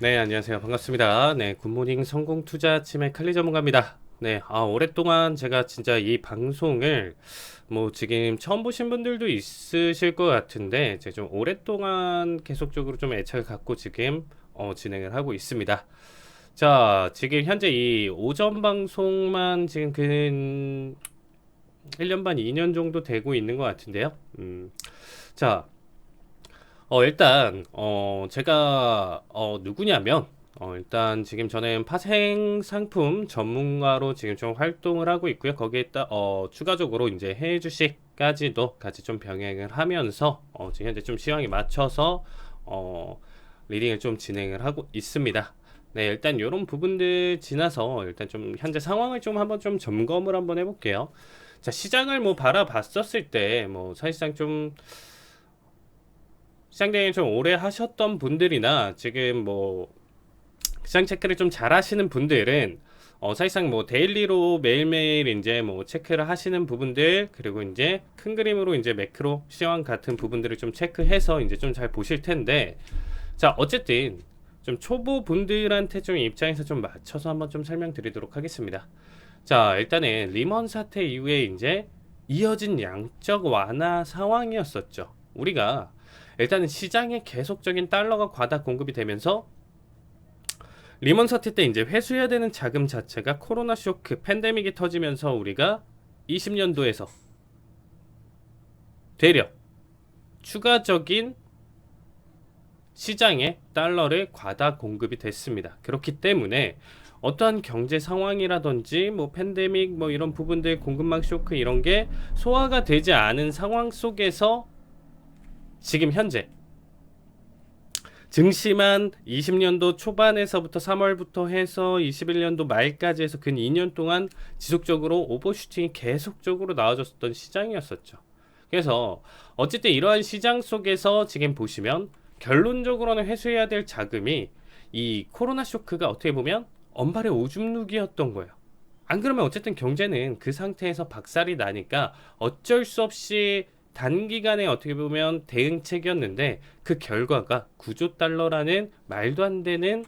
네, 안녕하세요. 반갑습니다. 네, 굿모닝 성공 투자 아침의 칼리 전문가입니다. 네, 오랫동안 제가 진짜 이 방송을 뭐 지금 처음 보신 분들도 있으실 것 같은데 제가 좀 오랫동안 계속적으로 좀 애착을 갖고 지금 진행을 하고 있습니다. 자, 지금 현재 이 오전 방송만 지금 1년 반, 2년 정도 되고 있는 것 같은데요. 자, 일단 제가 누구냐면 일단 지금 저는 파생 상품 전문가로 지금 좀 활동을 하고 있고요. 거기에 추가적으로 이제 해외 주식까지도 같이 좀 병행을 하면서 지금 현재 좀 시황에 맞춰서 리딩을 좀 진행을 하고 있습니다. 네, 일단 이런 부분들 지나서 일단 좀 현재 상황을 좀 한번 좀 점검을 한번 해볼게요. 자, 시장을 뭐 바라봤었을 때 뭐 사실상 좀 시장 대응 좀 오래 하셨던 분들이나 지금 뭐 시장 체크를 좀 잘 하시는 분들은 사실상 뭐 데일리로 매일매일 이제 뭐 체크를 하시는 부분들, 그리고 이제 큰 그림으로 이제 매크로 시황 같은 부분들을 좀 체크해서 이제 좀 잘 보실 텐데, 자, 어쨌든 좀 초보 분들한테 좀 입장에서 좀 맞춰서 한번 좀 설명드리도록 하겠습니다. 자, 일단은 리먼 사태 이후에 이제 이어진 양적 완화 상황이었었죠. 우리가 일단은 시장에 계속적인 달러가 과다 공급이 되면서 리먼 사태 때 이제 회수해야 되는 자금 자체가 코로나 쇼크 팬데믹이 터지면서 우리가 20년도에서 되려 추가적인 시장에 달러를 과다 공급이 됐습니다. 그렇기 때문에 어떠한 경제 상황이라든지 뭐 팬데믹 뭐 이런 부분들, 공급망 쇼크 이런 게 소화가 되지 않은 상황 속에서 지금 현재 증시만 20년도 초반에서부터 3월부터 해서 21년도 말까지 해서 근 2년 동안 지속적으로 오버슈팅이 계속적으로 나와줬던 시장이었었죠. 그래서 어쨌든 이러한 시장 속에서 지금 보시면 결론적으로는 회수해야 될 자금이 이 코로나 쇼크가 어떻게 보면 언발의 오줌 누기였던 거예요. 안 그러면 어쨌든 경제는 그 상태에서 박살이 나니까 어쩔 수 없이 단기간에 어떻게 보면 대응책이었는데, 그 결과가 9조 달러라는 말도 안 되는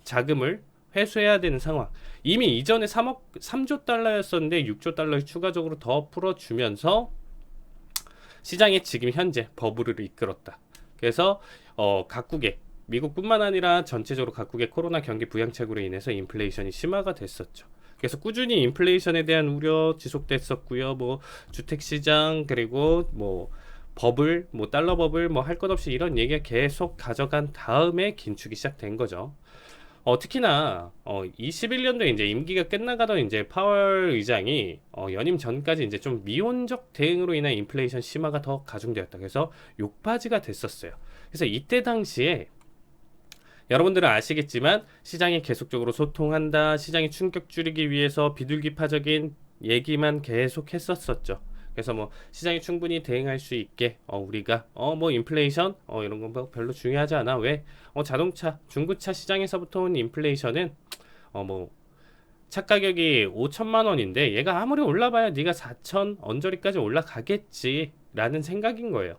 자금을 회수해야 되는 상황. 이미 이전에 3조 달러였었는데 6조 달러를 추가적으로 더 풀어주면서 시장에 지금 현재 버블을 이끌었다. 그래서 각국의, 미국뿐만 아니라 전체적으로 각국의 코로나 경기 부양책으로 인해서 인플레이션이 심화가 됐었죠. 그래서 꾸준히 인플레이션에 대한 우려 지속됐었고요. 뭐 주택 시장, 그리고 뭐 버블, 뭐 달러 버블, 뭐 할 것 없이 이런 얘기가 계속 가져간 다음에 긴축이 시작된 거죠. 특히나 21년도에 이제 임기가 끝나가던 이제 파월 의장이 연임 전까지 이제 좀 미온적 대응으로 인한 인플레이션 심화가 더 가중되었다. 그래서 욕바지가 됐었어요. 그래서 이때 당시에 여러분들은 아시겠지만 시장이 계속적으로 소통한다, 시장이 충격 줄이기 위해서 비둘기파적인 얘기만 계속 했었었죠. 그래서 뭐 시장이 충분히 대응할 수 있게 우리가 뭐 인플레이션 이런 건 뭐 별로 중요하지 않아. 왜? 자동차, 중고차 시장에서부터 온 인플레이션은 뭐 차 가격이 5천만 원인데 얘가 아무리 올라봐야 네가 4천 언저리까지 올라가겠지라는 생각인 거예요.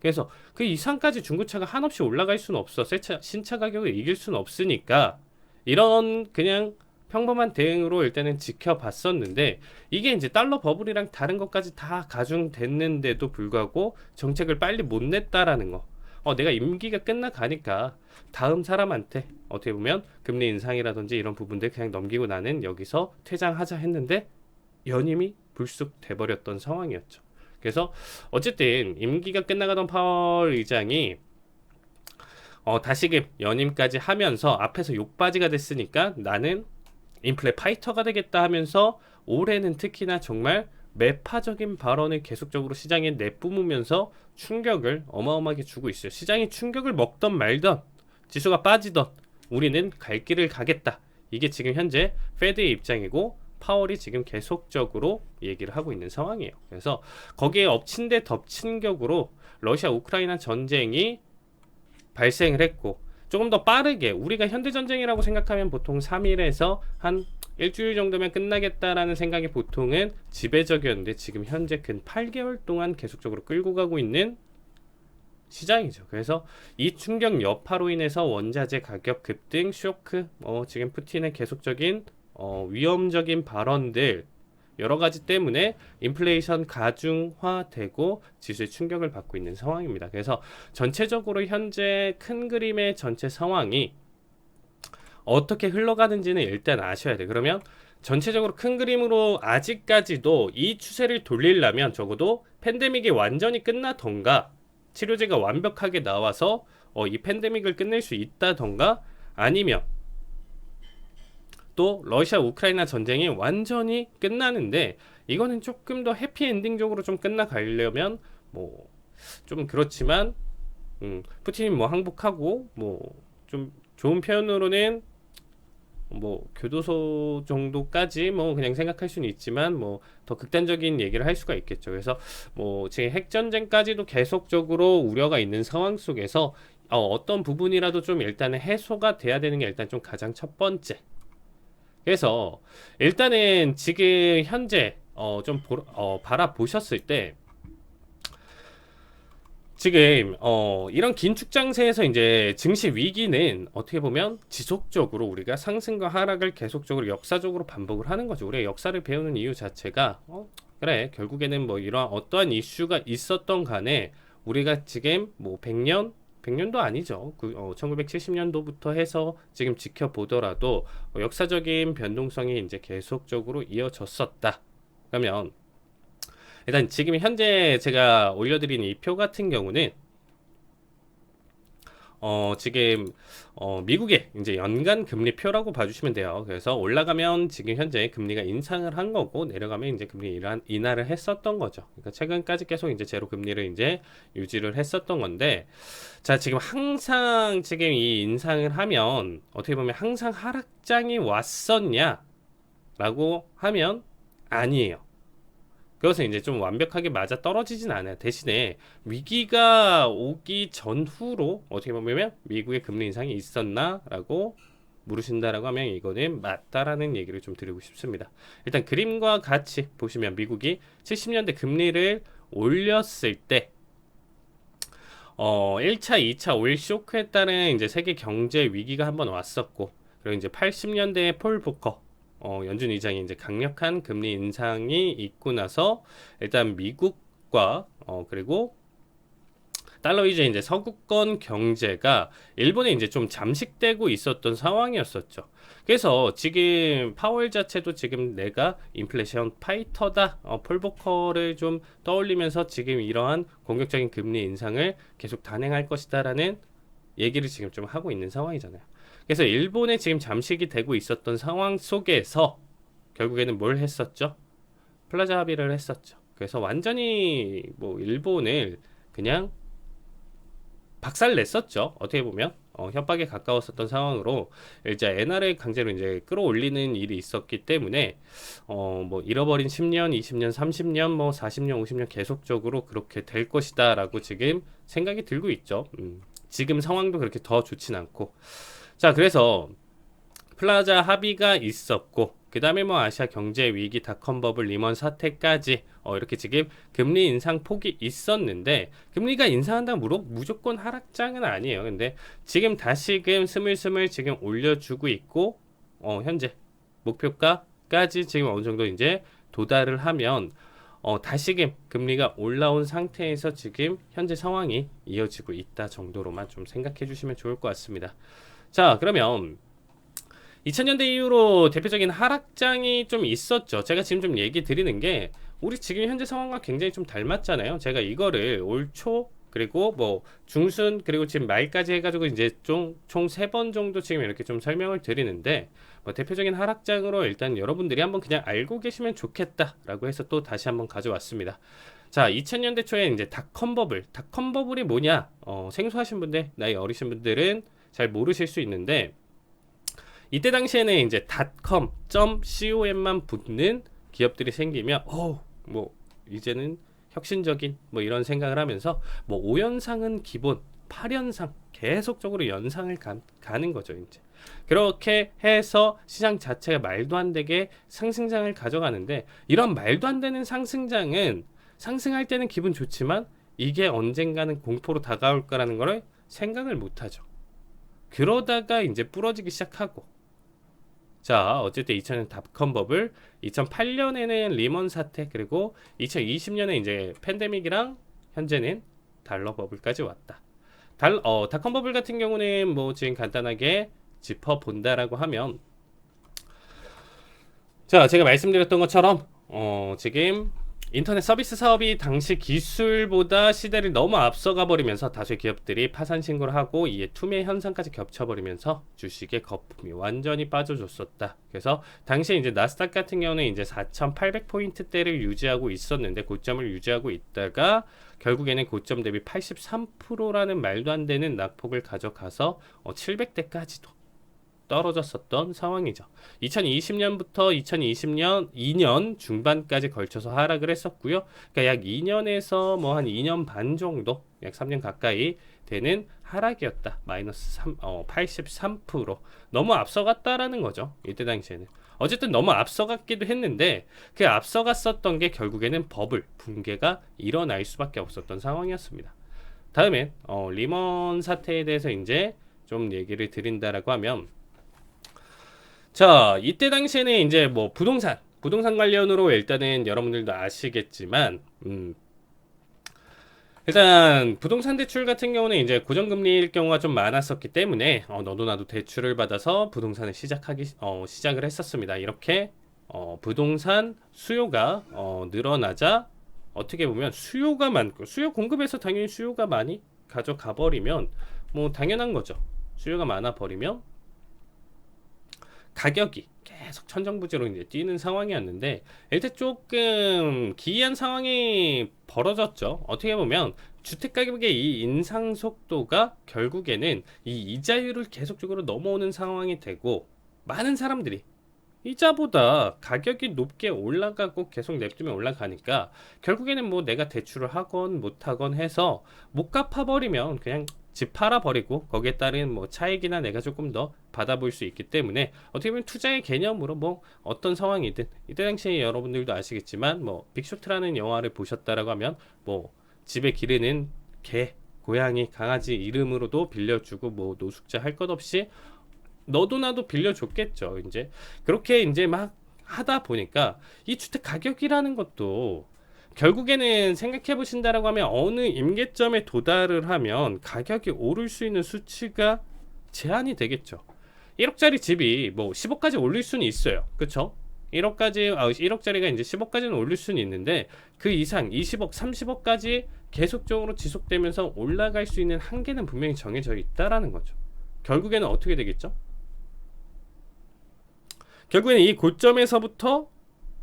그래서 그 이상까지 중고차가 한없이 올라갈 수는 없어. 신차 가격을 이길 수는 없으니까 이런 그냥 평범한 대응으로 일단은 지켜봤었는데, 이게 이제 달러 버블이랑 다른 것까지 다 가중됐는데도 불구하고 정책을 빨리 못 냈다라는 거. 내가 임기가 끝나가니까 다음 사람한테 어떻게 보면 금리 인상이라든지 이런 부분들 그냥 넘기고 나는 여기서 퇴장하자 했는데 연임이 불쑥 돼버렸던 상황이었죠. 그래서 어쨌든 임기가 끝나가던 파월 의장이 다시금 연임까지 하면서 앞에서 욕바지가 됐으니까 나는 인플레 파이터가 되겠다 하면서 올해는 특히나 정말 매파적인 발언을 계속적으로 시장에 내뿜으면서 충격을 어마어마하게 주고 있어요. 시장이 충격을 먹던 말던 지수가 빠지던 우리는 갈 길을 가겠다. 이게 지금 현재 페드의 입장이고 파월이 지금 계속적으로 얘기를 하고 있는 상황이에요. 그래서 거기에 엎친 데 덮친 격으로 러시아 우크라이나 전쟁이 발생을 했고, 조금 더 빠르게 우리가 현대전쟁이라고 생각하면 보통 3일에서 한 일주일 정도면 끝나겠다라는 생각이 보통은 지배적이었는데 지금 현재 근 8개월 동안 계속적으로 끌고 가고 있는 시장이죠. 그래서 이 충격 여파로 인해서 원자재 가격 급등, 쇼크, 지금 푸틴의 계속적인 위험적인 발언들 여러 가지 때문에 인플레이션 가중화되고 지수에 충격을 받고 있는 상황입니다. 그래서 전체적으로 현재 큰 그림의 전체 상황이 어떻게 흘러가는지는 일단 아셔야 돼. 그러면 전체적으로 큰 그림으로 아직까지도 이 추세를 돌리려면 적어도 팬데믹이 완전히 끝나던가 치료제가 완벽하게 나와서 이 팬데믹을 끝낼 수 있다던가 아니면 또 러시아 우크라이나 전쟁이 완전히 끝나는데 이거는 조금 더 해피엔딩적으로 좀 끝나가려면 뭐 좀 그렇지만 푸틴이 뭐 항복하고 뭐 좀 좋은 표현으로는 뭐 교도소 정도까지 뭐 그냥 생각할 수는 있지만 뭐 더 극단적인 얘기를 할 수가 있겠죠. 그래서 뭐 지금 핵전쟁까지도 계속적으로 우려가 있는 상황 속에서 어떤 부분이라도 좀 일단은 해소가 돼야 되는 게 일단 좀 가장 첫 번째. 그래서 일단은 지금 현재 좀 바라보셨을 때 지금 이런 긴축장세에서 이제 증시 위기는 어떻게 보면 지속적으로 우리가 상승과 하락을 계속적으로 역사적으로 반복을 하는 거죠. 우리가 역사를 배우는 이유 자체가 그래 결국에는 뭐 이런 어떠한 이슈가 있었던 간에 우리가 지금 뭐 100년도 아니죠. 1970년도부터 해서 지금 지켜보더라도 역사적인 변동성이 이제 계속적으로 이어졌었다. 그러면 일단 지금 현재 제가 올려드린 이 표 같은 경우는 지금 미국의 이제 연간 금리 표라고 봐주시면 돼요. 그래서 올라가면 지금 현재 금리가 인상을 한 거고 내려가면 이제 금리 인하를 했었던 거죠. 그러니까 최근까지 계속 이제 제로 금리를 이제 유지를 했었던 건데, 자 지금 항상 지금 이 인상을 하면 어떻게 보면 항상 하락장이 왔었냐라고 하면 아니에요. 그것은 이제 좀 완벽하게 맞아 떨어지진 않아요. 대신에 위기가 오기 전후로 어떻게 보면 미국의 금리 인상이 있었나라고 물으신다라고 하면 이거는 맞다라는 얘기를 좀 드리고 싶습니다. 일단 그림과 같이 보시면 미국이 70년대 금리를 올렸을 때 1차, 2차 오일 쇼크에 따른 이제 세계 경제 위기가 한번 왔었고, 그리고 이제 80년대에 폴 보커 연준 의장이 이제 강력한 금리 인상이 있고 나서 일단 미국과 그리고 달러 위주의 이제 서구권 경제가 일본에 이제 좀 잠식되고 있었던 상황이었었죠. 그래서 지금 파월 자체도 지금 내가 인플레이션 파이터다, 폴 보커를 좀 떠올리면서 지금 이러한 공격적인 금리 인상을 계속 단행할 것이다라는 얘기를 지금 좀 하고 있는 상황이잖아요. 그래서 일본에 지금 잠식이 되고 있었던 상황 속에서 결국에는 뭘 했었죠? 플라자 합의를 했었죠. 그래서 완전히 뭐 일본을 그냥 박살 냈었죠. 어떻게 보면 협박에 가까웠었던 상황으로 이제 엔화를 강제로 이제 끌어올리는 일이 있었기 때문에 뭐 잃어버린 10년, 20년, 30년, 뭐 40년, 50년 계속적으로 그렇게 될 것이다라고 지금 생각이 들고 있죠. 지금 상황도 그렇게 더 좋진 않고. 자, 그래서 플라자 합의가 있었고, 그 다음에 뭐 아시아 경제 위기, 닷컴 버블, 리먼 사태까지 이렇게 지금 금리 인상 폭이 있었는데, 금리가 인상한다면 무조건 하락장은 아니에요. 근데 지금 다시금 스물스물 지금 올려주고 있고, 현재 목표가까지 지금 어느 정도 이제 도달을 하면 다시금 금리가 올라온 상태에서 지금 현재 상황이 이어지고 있다 정도로만 좀 생각해 주시면 좋을 것 같습니다. 자, 그러면 2000년대 이후로 대표적인 하락장이 좀 있었죠. 제가 지금 좀 얘기 드리는 게 우리 지금 현재 상황과 굉장히 좀 닮았잖아요. 제가 이거를 올 초 그리고 뭐 중순 그리고 지금 말까지 해가지고 이제 총 3번 정도 지금 이렇게 좀 설명을 드리는데, 뭐 대표적인 하락장으로 일단 여러분들이 한번 그냥 알고 계시면 좋겠다라고 해서 또 다시 한번 가져왔습니다. 자, 2000년대 초에 이제 닷컴 버블이 뭐냐? 생소하신 분들, 나이 어리신 분들은 잘 모르실 수 있는데, 이때 당시에는 이제 .com만 붙는 기업들이 생기면 뭐 이제는 혁신적인 뭐 이런 생각을 하면서 뭐 5연상은 기본, 8연상 계속적으로 연상을 가는 거죠. 이제 그렇게 해서 시장 자체가 말도 안 되게 상승장을 가져가는데, 이런 말도 안 되는 상승장은 상승할 때는 기분 좋지만 이게 언젠가는 공포로 다가올 거라는 거를 생각을 못 하죠. 그러다가 이제 부러지기 시작하고, 자, 어쨌든 2000년 닷컴 버블, 2008년에는 리먼 사태, 그리고 2020년에 이제 팬데믹이랑 현재는 달러 버블까지 왔다. 닷컴 버블 같은 경우는 뭐 지금 간단하게 짚어본다라고 하면, 자, 제가 말씀드렸던 것처럼 지금 인터넷 서비스 사업이 당시 기술보다 시대를 너무 앞서가 버리면서 다수의 기업들이 파산 신고를 하고 이에 투매 현상까지 겹쳐버리면서 주식의 거품이 완전히 빠져줬었다. 그래서 당시에 이제 나스닥 같은 경우는 이제 4,800포인트대를 유지하고 있었는데, 고점을 유지하고 있다가 결국에는 고점 대비 83%라는 말도 안 되는 낙폭을 가져가서 700대까지도 떨어졌었던 상황이죠. 2020년부터 2020년 2년 중반까지 걸쳐서 하락을 했었고요. 그러니까 약 2년에서 뭐 한 2년 반 정도, 약 3년 가까이 되는 하락이었다. 마이너스 83%. 너무 앞서갔다라는 거죠. 이때 당시에는. 어쨌든 너무 앞서갔기도 했는데, 그 앞서갔었던 게 결국에는 버블, 붕괴가 일어날 수밖에 없었던 상황이었습니다. 다음엔 리먼 사태에 대해서 이제 좀 얘기를 드린다라고 하면, 자, 이때 당시에는 이제 뭐 부동산 관련으로 일단은 여러분들도 아시겠지만, 일단 부동산 대출 같은 경우는 이제 고정금리일 경우가 좀 많았었기 때문에 너도 나도 대출을 받아서 부동산을 시작을 했었습니다. 이렇게 부동산 수요가 늘어나자, 어떻게 보면 수요가 많고, 수요 공급에서 당연히 수요가 많이 가져가 버리면 뭐 당연한 거죠. 수요가 많아 버리면 가격이 계속 천정부지로 이제 뛰는 상황이었는데, 일단 조금 기이한 상황이 벌어졌죠. 어떻게 보면 주택 가격의 이 인상 속도가 결국에는 이 이자율을 계속적으로 넘어오는 상황이 되고, 많은 사람들이 이자보다 가격이 높게 올라가고 계속 냅두면 올라가니까, 결국에는 뭐 내가 대출을 하건 못하건 해서 못 갚아버리면 그냥 집 팔아버리고 거기에 따른 뭐 차익이나 내가 조금 더 받아볼 수 있기 때문에, 어떻게 보면 투자의 개념으로 뭐 어떤 상황이든, 이때 당시에 여러분들도 아시겠지만 뭐 빅쇼트라는 영화를 보셨다라고 하면 뭐 집에 기르는 개, 고양이, 강아지 이름으로도 빌려주고, 뭐 노숙자 할 것 없이 너도 나도 빌려줬겠죠. 이제 그렇게 이제 막 하다 보니까 이 주택 가격이라는 것도 결국에는 생각해 보신다라고 하면, 어느 임계점에 도달을 하면 가격이 오를 수 있는 수치가 제한이 되겠죠. 1억짜리 집이 뭐 10억까지 올릴 수는 있어요. 그쵸? 1억짜리가 이제 10억까지는 올릴 수는 있는데, 그 이상 20억, 30억까지 계속적으로 지속되면서 올라갈 수 있는 한계는 분명히 정해져 있다라는 거죠. 결국에는 어떻게 되겠죠? 결국에는 이 고점에서부터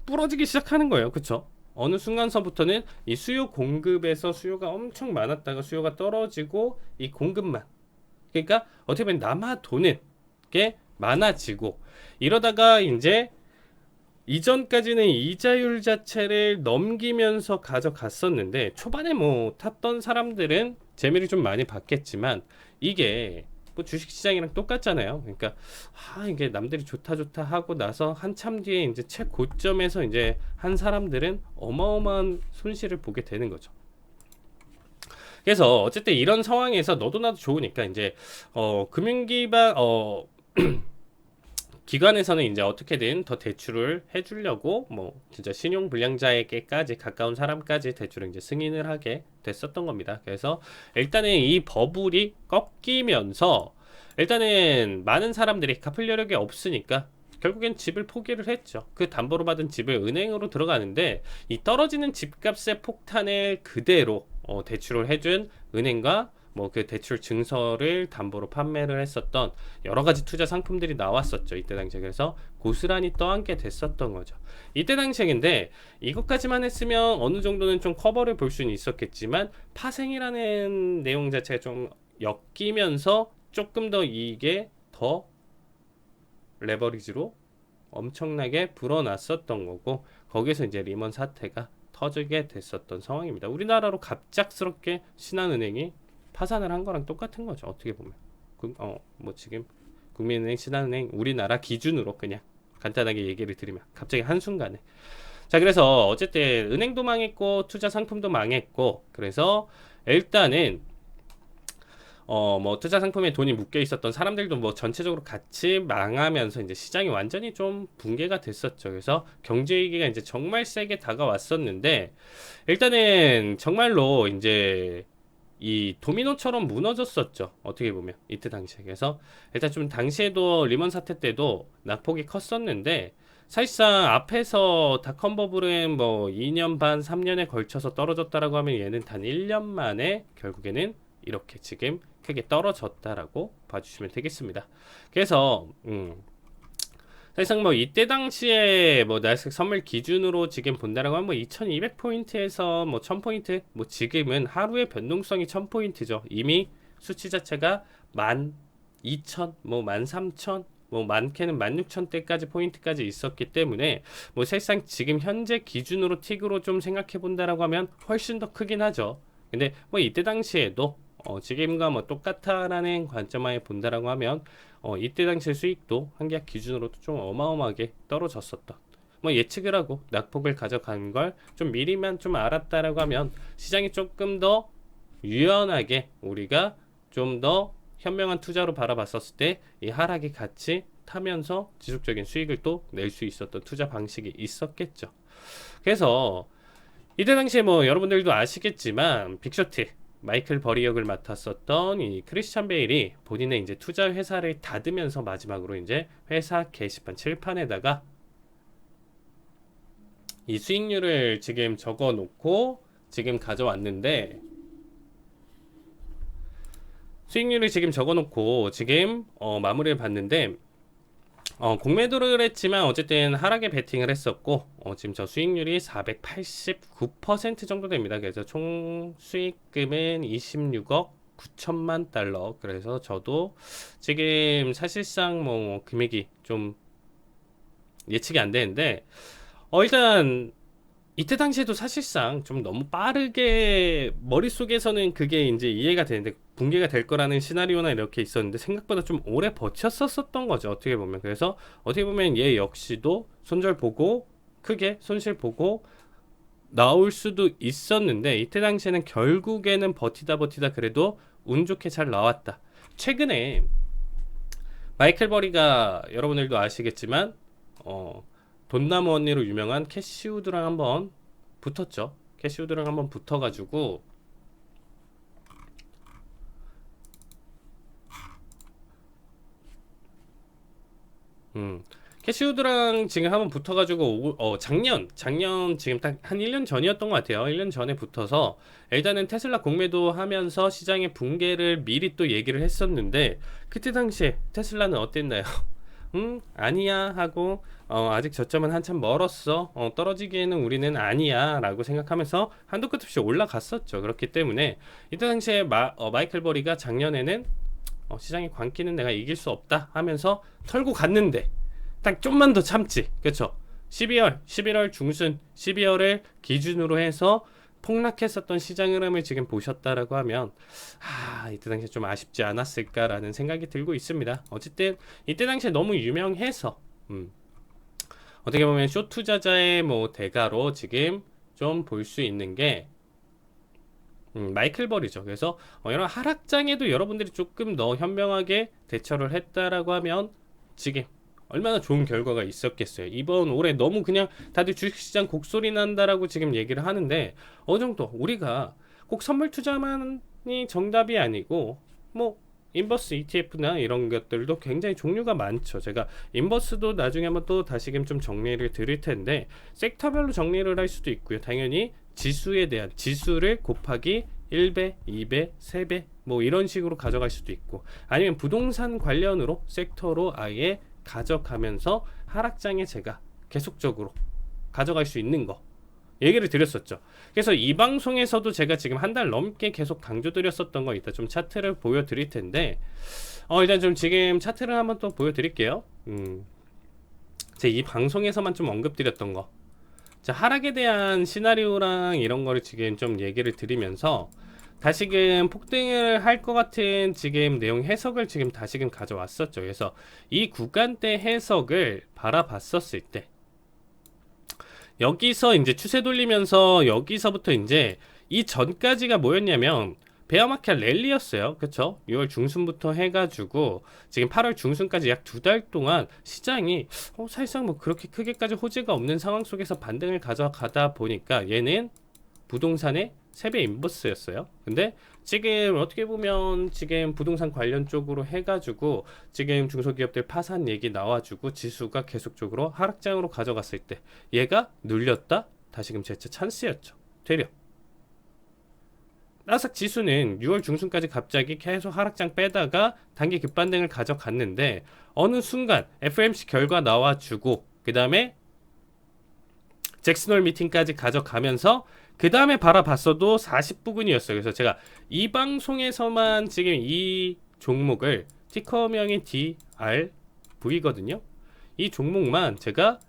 부러지기 시작하는 거예요. 그쵸? 어느 순간서부터는 이 수요 공급에서 수요가 엄청 많았다가 수요가 떨어지고, 이 공급만, 그러니까 어떻게 보면 남아 도는 게 많아지고, 이러다가 이제 이전까지는 이자율 자체를 넘기면서 가져갔었는데, 초반에 뭐 탔던 사람들은 재미를 좀 많이 봤겠지만, 이게 뭐 주식시장이랑 똑같잖아요. 그러니까 이게 남들이 좋다 하고 나서 한참 뒤에 이제 최고점에서 이제 한 사람들은 어마어마한 손실을 보게 되는 거죠. 그래서 어쨌든 이런 상황에서 너도 나도 좋으니까 이제 금융기반 기관에서는 이제 어떻게든 더 대출을 해주려고 뭐 진짜 신용불량자에게까지 가까운 사람까지 대출을 이제 승인을 하게 됐었던 겁니다. 그래서 일단은 이 버블이 꺾이면서 일단은 많은 사람들이 갚을 여력이 없으니까 결국엔 집을 포기를 했죠. 그 담보로 받은 집을 은행으로 들어가는데, 이 떨어지는 집값의 폭탄을 그대로 대출을 해준 은행과 뭐 그 대출 증서를 담보로 판매를 했었던 여러 가지 투자 상품들이 나왔었죠. 이때 당시에. 그래서 고스란히 떠안게 됐었던 거죠. 이때 당시에. 근데 이것까지만 했으면 어느 정도는 좀 커버를 볼 수는 있었겠지만, 파생이라는 내용 자체가 좀 엮이면서 조금 더 이게 더 레버리지로 엄청나게 불어났었던 거고, 거기서 이제 리먼 사태가 터지게 됐었던 상황입니다. 우리나라로 갑작스럽게 신한은행이 파산을 한 거랑 똑같은 거죠. 어떻게 보면 뭐 지금 국민은행, 신한은행 우리나라 기준으로 그냥 간단하게 얘기를 드리면 갑자기 한순간에, 자, 그래서 어쨌든 은행도 망했고 투자 상품도 망했고, 그래서 일단은 뭐 투자 상품에 돈이 묶여 있었던 사람들도 뭐 전체적으로 같이 망하면서 이제 시장이 완전히 좀 붕괴가 됐었죠. 그래서 경제 위기가 이제 정말 세게 다가왔었는데, 일단은 정말로 이제 이 도미노처럼 무너졌었죠. 어떻게 보면 이때 당시에. 그래서 일단 좀 당시에도 리먼 사태 때도 낙폭이 컸었는데, 사실상 앞에서 닷컴 버블은 뭐 2년 반, 3년에 걸쳐서 떨어졌다라고 하면 얘는 단 1년 만에 결국에는 이렇게 지금 크게 떨어졌다라고 봐주시면 되겠습니다. 그래서 사실상 뭐 이때 당시에 뭐 나스닥 선물 기준으로 지금 본다라고 하면 뭐 2200포인트에서 뭐 1000포인트, 뭐 지금은 하루의 변동성이 1000포인트죠. 이미 수치 자체가 12000, 뭐 13000, 뭐 많게는 16000대까지 포인트까지 있었기 때문에 뭐 사실상 지금 현재 기준으로 틱으로 좀 생각해 본다라고 하면 훨씬 더 크긴 하죠. 근데 뭐 이때 당시에도 지금과 뭐 똑같다라는 관점하에 본다라고 하면 이때 당시의 수익도 한 계약 기준으로도 좀 어마어마하게 떨어졌었던, 뭐 예측을 하고 낙폭을 가져간 걸 좀 미리만 좀 알았다라고 하면 시장이 조금 더 유연하게 우리가 좀 더 현명한 투자로 바라봤었을 때 이 하락이 같이 타면서 지속적인 수익을 또 낼 수 있었던 투자 방식이 있었겠죠. 그래서 이때 당시에 뭐 여러분들도 아시겠지만 빅쇼트 마이클 버리 역을 맡았었던 이 크리스찬 베일이 본인의 이제 투자 회사를 닫으면서 마지막으로 이제 회사 게시판 칠판에다가 이 수익률을 지금 적어 놓고 지금 가져왔는데, 수익률을 지금 적어 놓고 지금 마무리를 봤는데, 공매도를 했지만 어쨌든 하락에 베팅을 했었고, 지금 저 수익률이 489% 정도 됩니다. 그래서 총 수익금은 26억 9천만 달러. 그래서 저도 지금 사실상 뭐 금액이 좀 예측이 안 되는데, 일단 이때 당시에도 사실상 좀 너무 빠르게 머릿속에서는 그게 이제 이해가 되는데, 붕괴가 될 거라는 시나리오나 이렇게 있었는데 생각보다 좀 오래 버텼었던 거죠. 어떻게 보면. 그래서 어떻게 보면 얘 역시도 손절 보고 크게 손실 보고 나올 수도 있었는데, 이때 당시에는 결국에는 버티다 그래도 운 좋게 잘 나왔다. 최근에 마이클 버리가 여러분들도 아시겠지만 돈나무 언니로 유명한 캐시우드랑 한번 붙었죠. 캐시우드랑 한번 붙어가지고 캐시우드랑 지금 한번 붙어가지고 작년 지금 딱 한 1년 전이었던 것 같아요. 1년 전에 붙어서 일단은 테슬라 공매도 하면서 시장의 붕괴를 미리 또 얘기를 했었는데, 그때 당시에 테슬라는 어땠나요? 아니야 하고 아직 저점은 한참 멀었어, 떨어지기에는 우리는 아니야 라고 생각하면서 한도 끝 없이 올라갔었죠. 그렇기 때문에 이때 당시에 마이클 버리가 작년에는 시장의 광기는 내가 이길 수 없다 하면서 털고 갔는데, 딱 좀만 더 참지. 그쵸? 11월 중순 12월을 기준으로 해서 폭락했었던 시장 흐름을 지금 보셨다라고 하면 이때 당시에 좀 아쉽지 않았을까라는 생각이 들고 있습니다. 어쨌든 이때 당시에 너무 유명해서 어떻게 보면 숏 투자자의 뭐 대가로 지금 좀 볼 수 있는 게 마이클 버리죠. 그래서 이런 하락장에도 여러분들이 조금 더 현명하게 대처를 했다라고 하면 지금 얼마나 좋은 결과가 있었겠어요. 이번 올해 너무 그냥 다들 주식시장 곡소리 난다라고 지금 얘기를 하는데, 어느 정도 우리가 꼭 선물 투자만이 정답이 아니고 뭐 인버스 ETF나 이런 것들도 굉장히 종류가 많죠. 제가 인버스도 나중에 한번 또 다시금 좀 정리를 드릴 텐데, 섹터별로 정리를 할 수도 있고요. 당연히 지수에 대한 지수를 곱하기 1배, 2배, 3배 뭐 이런 식으로 가져갈 수도 있고, 아니면 부동산 관련으로 섹터로 아예 가져가면서 하락장에 제가 계속적으로 가져갈 수 있는 거 얘기를 드렸었죠. 그래서 이 방송에서도 제가 지금 한 달 넘게 계속 강조드렸었던 거, 이따 좀 차트를 보여드릴 텐데, 일단 좀 지금 차트를 한번 또 보여드릴게요. 제 이 방송에서만 좀 언급드렸던 거, 자, 하락에 대한 시나리오랑 이런 거를 지금 좀 얘기를 드리면서 다시금 폭등을 할 것 같은 지금 내용 해석을 지금 다시금 가져왔었죠. 그래서 이 구간대 해석을 바라봤었을 때 여기서 이제 추세 돌리면서 여기서부터 이제 이 전까지가 뭐였냐면 베어마켓 랠리였어요. 그쵸? 6월 중순부터 해가지고 지금 8월 중순까지 약 2달 동안 시장이 사실상 뭐 그렇게 크게까지 호재가 없는 상황 속에서 반등을 가져가다 보니까 얘는 부동산의 세배 인버스였어요. 근데 지금 어떻게 보면 지금 부동산 관련 쪽으로 해가지고 지금 중소기업들 파산 얘기 나와주고 지수가 계속적으로 하락장으로 가져갔을 때 얘가 눌렸다? 다시금 재차 찬스였죠. 되려 나스닥 지수는 6월 중순까지 갑자기 계속 하락장 빼다가 단기 급반등을 가져갔는데 어느 순간 FOMC 결과 나와주고 그 다음에 잭슨홀 미팅까지 가져가면서 그 다음에 바라봤어도 40 부근이었어요. 그래서 제가 이 방송에서만 지금 이 종목을 티커명이 DRV거든요. 이 종목만 제가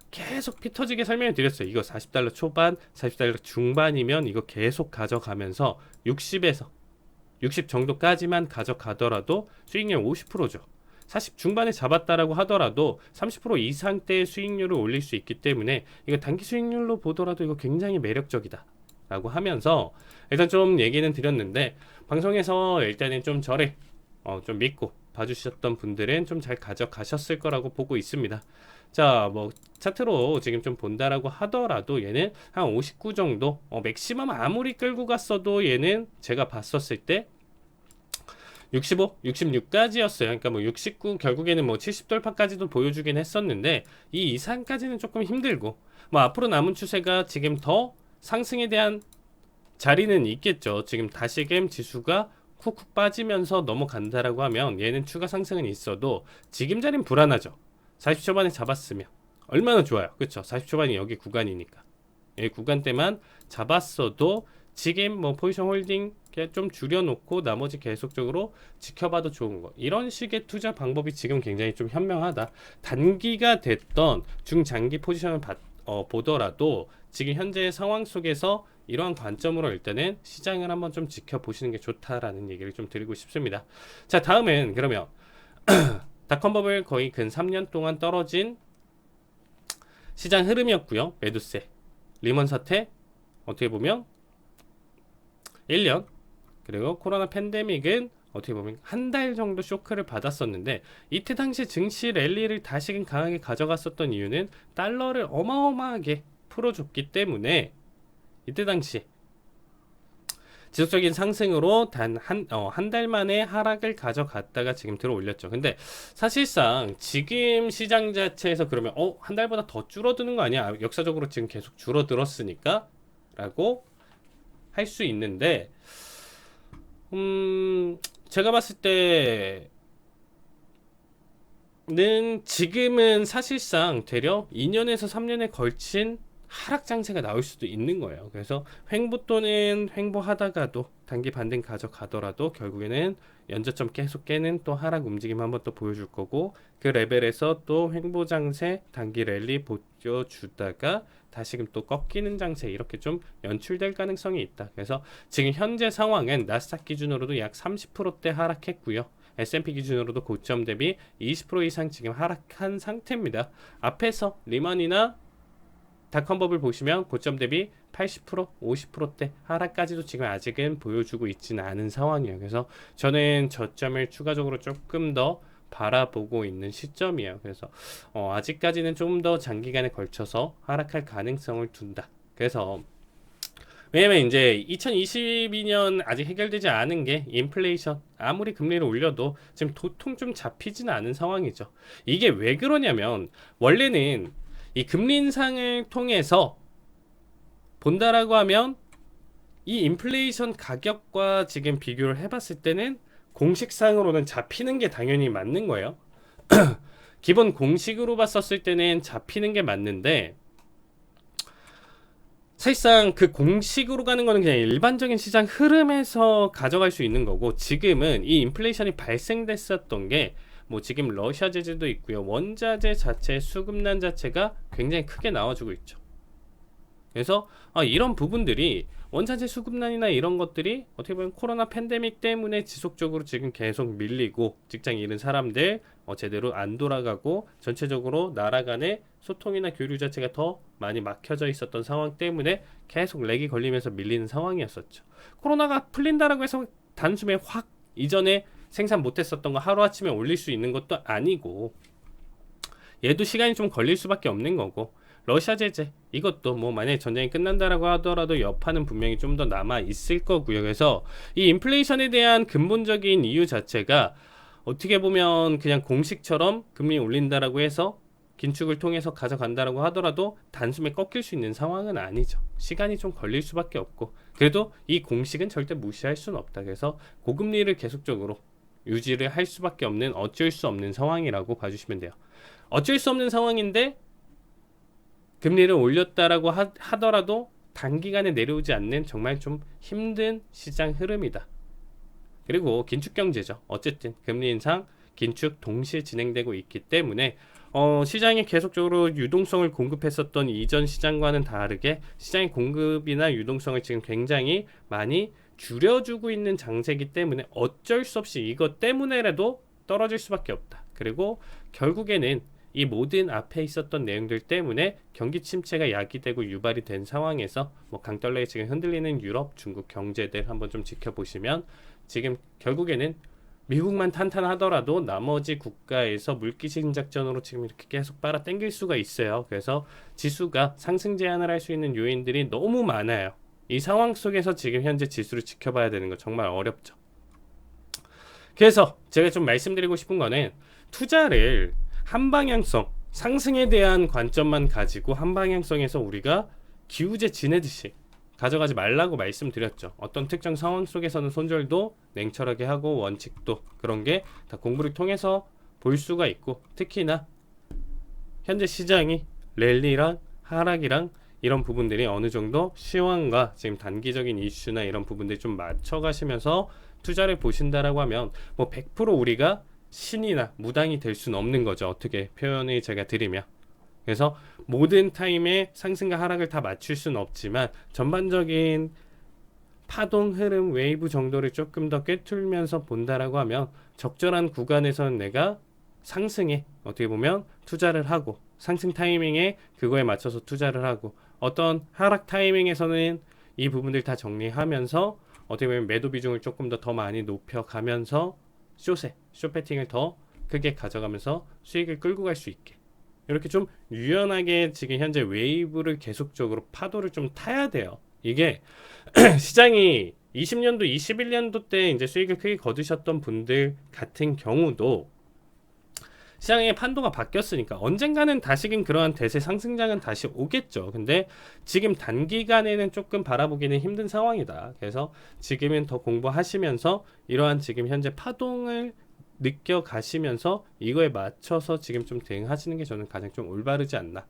계속 피 터지게 설명을 드렸어요. 이거 40달러 초반, 40달러 중반이면 이거 계속 가져가면서 60에서 60 정도까지만 가져가더라도 수익률 50%죠. 40 중반에 잡았다라고 하더라도 30% 이상대의 수익률을 올릴 수 있기 때문에 이거 단기 수익률로 보더라도 이거 굉장히 매력적이다 라고 하면서 일단 좀 얘기는 드렸는데 방송에서 일단은 좀 저를 좀 믿고 봐주셨던 분들은 좀 잘 가져가셨을 거라고 보고 있습니다. 자, 뭐 차트로 지금 좀 본다라고 하더라도 얘는 한 59 정도 맥시멈 아무리 끌고 갔어도 얘는 제가 봤었을 때 65, 66까지였어요. 그러니까 뭐 69 결국에는 뭐 70 돌파까지도 보여주긴 했었는데 이 이상까지는 조금 힘들고 뭐 앞으로 남은 추세가 지금 더 상승에 대한 자리는 있겠죠. 지금 다시금 지수가 쿡쿡 빠지면서 넘어간다라고 하면 얘는 추가 상승은 있어도 지금 자리는 불안하죠. 40 초반에 잡았으면 얼마나 좋아요. 그쵸? 40 초반이 여기 구간이니까 이 구간대만 잡았어도 지금 뭐 포지션 홀딩 좀 줄여놓고 나머지 계속적으로 지켜봐도 좋은 거 이런 식의 투자 방법이 지금 굉장히 좀 현명하다. 단기가 됐던 중장기 포지션을 보더라도 지금 현재의 상황 속에서 이러한 관점으로 일단은 시장을 한번 좀 지켜보시는 게 좋다라는 얘기를 좀 드리고 싶습니다. 자, 다음은 그러면 닷컴버블 거의 근 3년 동안 떨어진 시장 흐름이었고요. 매도세, 리먼 사태 어떻게 보면 1년 그리고 코로나 팬데믹은 어떻게 보면 한 달 정도 쇼크를 받았었는데 이때 당시 증시 랠리를 다시금 강하게 가져갔었던 이유는 달러를 어마어마하게 풀어줬기 때문에 이때 당시 지속적인 상승으로 단 한 달 만에 하락을 가져갔다가 지금 들어 올렸죠. 근데 사실상 지금 시장 자체에서 그러면 한 달보다 더 줄어드는 거 아니야? 역사적으로 지금 계속 줄어들었으니까 라고 할 수 있는데 제가 봤을 때는 지금은 사실상 되려 2년에서 3년에 걸친 하락 장세가 나올 수도 있는 거예요. 그래서 횡보 또는 횡보하다가도 단기 반등 가져가더라도 결국에는 연저점 계속 깨는 또 하락 움직임 한번 또 보여줄 거고 그 레벨에서 또 횡보 장세 단기 랠리 보여주다가 다시금 또 꺾이는 장세 이렇게 좀 연출될 가능성이 있다. 그래서 지금 현재 상황은 나스닥 기준으로도 약 30%대 하락했고요. S&P 기준으로도 고점 대비 20% 이상 지금 하락한 상태입니다. 앞에서 리먼이나 닷컴버블 보시면 고점 대비 80%, 50%대 하락까지도 지금 아직은 보여주고 있지는 않은 상황이에요. 그래서 저는 저점을 추가적으로 조금 더 바라보고 있는 시점이에요. 그래서 아직까지는 조금 더 장기간에 걸쳐서 하락할 가능성을 둔다. 그래서 왜냐면 이제 2022년 아직 해결되지 않은 게 인플레이션 아무리 금리를 올려도 지금 도통 좀 잡히지는 않은 상황이죠. 이게 왜 그러냐면 원래는 이 금리 인상을 통해서 본다라고 하면 이 인플레이션 가격과 지금 비교를 해봤을 때는 공식상으로는 잡히는 게 당연히 맞는 거예요. 기본 공식으로 봤었을 때는 잡히는 게 맞는데 사실상 그 공식으로 가는 거는 그냥 일반적인 시장 흐름에서 가져갈 수 있는 거고 지금은 이 인플레이션이 발생됐었던 게 뭐 지금 러시아 제재도 있고요. 원자재 자체 수급난 자체가 굉장히 크게 나와주고 있죠. 그래서 이런 부분들이 원자재 수급난이나 이런 것들이 어떻게 보면 코로나 팬데믹 때문에 지속적으로 지금 계속 밀리고 직장 잃은 사람들 제대로 안 돌아가고 전체적으로 나라 간의 소통이나 교류 자체가 더 많이 막혀져 있었던 상황 때문에 계속 렉이 걸리면서 밀리는 상황이었었죠. 코로나가 풀린다라고 해서 단숨에 확 이전에 생산 못했었던 거 하루아침에 올릴 수 있는 것도 아니고, 얘도 시간이 좀 걸릴 수밖에 없는 거고, 러시아 제재 이것도 뭐 만약에 전쟁이 끝난다라고 하더라도 여파는 분명히 좀 더 남아 있을 거고요. 그래서 이 인플레이션에 대한 근본적인 이유 자체가 어떻게 보면 그냥 공식처럼 금리 올린다라고 해서 긴축을 통해서 가져간다라고 하더라도 단숨에 꺾일 수 있는 상황은 아니죠. 시간이 좀 걸릴 수밖에 없고, 그래도 이 공식은 절대 무시할 수는 없다. 그래서 고금리를 계속적으로 유지를 할 수밖에 없는 어쩔 수 없는 상황이라고 봐주시면 돼요. 어쩔 수 없는 상황인데 금리를 올렸다라고 하더라도 단기간에 내려오지 않는 정말 좀 힘든 시장 흐름이다. 그리고 긴축 경제죠. 어쨌든 금리 인상, 긴축 동시에 진행되고 있기 때문에 시장이 계속적으로 유동성을 공급했었던 이전 시장과는 다르게 시장의 공급이나 유동성을 지금 굉장히 많이 줄여주고 있는 장세이기 때문에 어쩔 수 없이 이것 때문에라도 떨어질 수밖에 없다. 그리고 결국에는 이 모든 앞에 있었던 내용들 때문에 경기 침체가 야기되고 유발이 된 상황에서 뭐 강달러에 지금 흔들리는 유럽, 중국 경제들 한번 좀 지켜보시면 지금 결국에는 미국만 탄탄하더라도 나머지 국가에서 물귀신 작전으로 지금 이렇게 계속 빨아 당길 수가 있어요. 그래서 지수가 상승 제한을 할 수 있는 요인들이 너무 많아요. 이 상황 속에서 지금 현재 지수를 지켜봐야 되는 거 정말 어렵죠. 그래서 제가 좀 말씀드리고 싶은 거는 투자를 한방향성, 상승에 대한 관점만 가지고 한방향성에서 우리가 기우제 지내듯이 가져가지 말라고 말씀드렸죠. 어떤 특정 상황 속에서는 손절도 냉철하게 하고 원칙도 그런 게 다 공부를 통해서 볼 수가 있고, 특히나 현재 시장이 랠리랑 하락이랑 이런 부분들이 어느 정도 시황과 지금 단기적인 이슈나 이런 부분들 좀 맞춰 가시면서 투자를 보신다라고 하면 뭐 100% 우리가 신이나 무당이 될 수는 없는 거죠. 어떻게 표현을 제가 드리면. 그래서 모든 타임에 상승과 하락을 다 맞출 수는 없지만 전반적인 파동 흐름 웨이브 정도를 조금 더 꿰뚫면서 본다라고 하면 적절한 구간에서는 내가 상승에 어떻게 보면 투자를 하고, 상승 타이밍에 그거에 맞춰서 투자를 하고, 어떤 하락 타이밍에서는 이 부분들 다 정리하면서 어떻게 보면 매도 비중을 조금 더 많이 높여가면서 숏배팅을 더 크게 가져가면서 수익을 끌고 갈 수 있게, 이렇게 좀 유연하게 지금 현재 웨이브를 계속적으로 파도를 좀 타야 돼요. 이게 시장이 20년도, 21년도 때 이제 수익을 크게 거두셨던 분들 같은 경우도 시장의 판도가 바뀌었으니까 언젠가는 다시금 그러한 대세 상승장은 다시 오겠죠. 근데 지금 단기간에는 조금 바라보기는 힘든 상황이다. 그래서 지금은 더 공부하시면서 이러한 지금 현재 파동을 느껴가시면서 이거에 맞춰서 지금 좀 대응하시는 게 저는 가장 좀 올바르지 않나.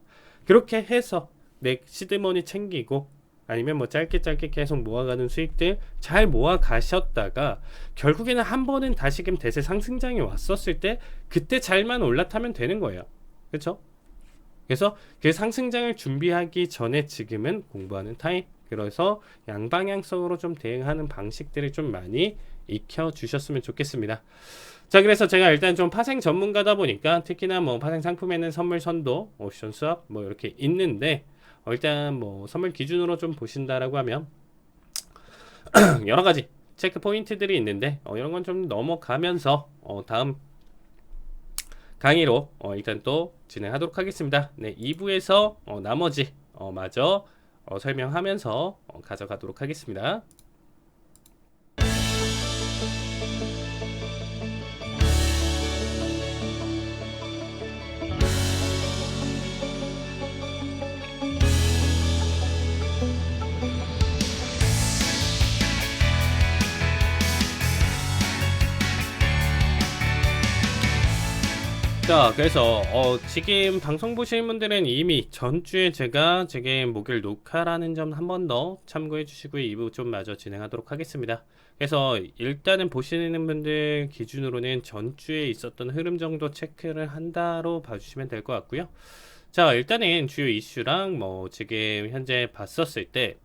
그렇게 해서 내 시드머니 챙기고 아니면 뭐 짧게 계속 모아가는 수익들 잘 모아 가셨다가 결국에는 한 번은 다시금 대세 상승장이 왔었을 때 그때 잘만 올라타면 되는 거예요. 그렇죠? 그래서 그 상승장을 준비하기 전에 지금은 공부하는 타임. 그래서 양방향성으로 좀 대응하는 방식들을 좀 많이 익혀 주셨으면 좋겠습니다. 자, 그래서 제가 일단 좀 파생 전문가다 보니까 특히나 뭐 파생 상품에는 선물 선도, 옵션 수합 뭐 이렇게 있는데 일단 뭐 선물 기준으로 좀 보신다라고 하면 여러 가지 체크 포인트들이 있는데 이런 건 좀 넘어가면서 다음 강의로 일단 또 진행하도록 하겠습니다. 네, 2부에서 나머지 마저 설명하면서 가져가도록 하겠습니다. 자, 그래서 지금 방송 보시는 분들은 이미 전주에 제가 목요일 녹화라는 점 한 번 더 참고해 주시고요. 2부 좀 마저 진행하도록 하겠습니다. 그래서 일단은 보시는 분들 기준으로는 전주에 있었던 흐름 정도 체크를 한다로 봐주시면 될 것 같고요. 자, 일단은 주요 이슈랑 뭐 지금 현재 봤었을 때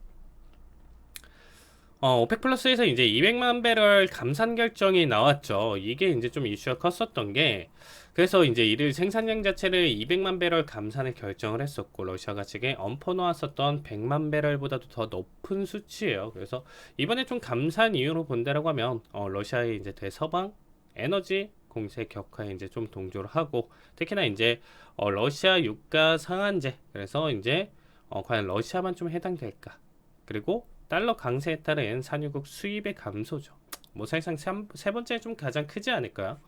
오펙 플러스에서 이제 200만 배럴 감산 결정이 나왔죠. 이게 이제 좀 이슈가 컸었던 게, 그래서 이제 이를 생산량 자체를 200만 배럴 감산을 결정을 했었고, 러시아가 지금 얹어 놓았었던 100만 배럴보다도 더 높은 수치예요. 그래서 이번에 좀 감산 이유로 본다라고 하면, 러시아의 이제 대서방 에너지 공세 격화에 이제 좀 동조를 하고, 특히나 이제 러시아 유가 상한제, 그래서 이제 과연 러시아만 좀 해당될까? 그리고 달러 강세에 따른 산유국 수입의 감소죠. 뭐 사실상 세 번째 좀 가장 크지 않을까요?